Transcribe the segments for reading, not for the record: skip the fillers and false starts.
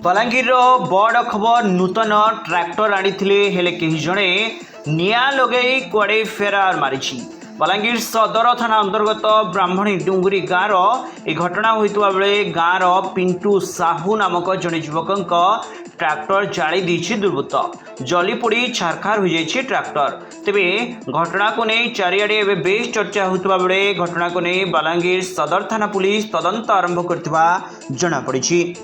बलांगीर बड़ खबर नूतन ट्रैक्टर आनी हेले कहीं जड़े निआ लगे कुआड़े फेरार मारी। बलांगीर सदर थाना अंतर्गत ब्राह्मणी डुंगरी गाँव यह घटना होता बेले गाँव पिंटू साहू नामक जड़े युवक ट्रैक्टर जाली देछि दुर्वृत्त जलीपोड़ी छारखार हो जाए ट्रैक्टर। तेबे घटना को नहीं चारिआडे बेस चर्चा होता बेले घटना को नहीं बलांगीर सदर थाना पुलिस तदंत आरंभ करथिबा जଣା पड़िछि।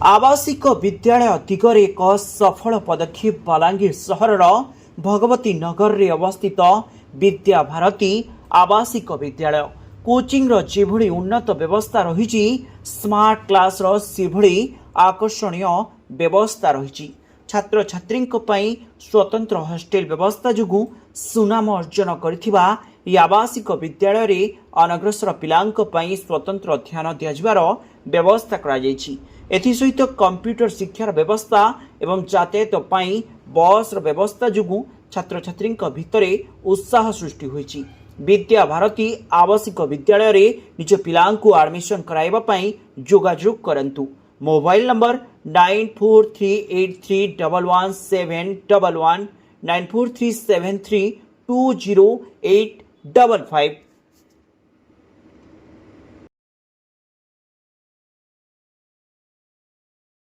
आवासिक विद्यालय दिगरे एक सफल पदक्षेप बलांगीर सहर भगवती नगर रे अवस्थित विद्या भारती आवासिक विद्यालय कोचिंग जेभली उन्नत व्यवस्था रही स्मार्ट क्लास सेभली आकर्षणीय व्यवस्था रही छात्र छात्री स्वतंत्र हॉस्टेल व्यवस्था जो सुनाम अर्जन कर आवासिक विद्यालय रे अनग्रसर पिलांक पई स्वतंत्र ध्यान दियाजिबार व्यवस्था करा जायछि। एसहित कंप्यूटर शिक्षार व्यवस्था एवं यातायात पाई बस व्यवस्था जो छात्र छात्री भितर उत्साह सृष्टि होईछि। विद्या भारती आवासिक विद्यालय रे निज पिलांकु एडमिशन कराइबा पई जोगाजोग करंतु। Mobile number 9438311711 9437320855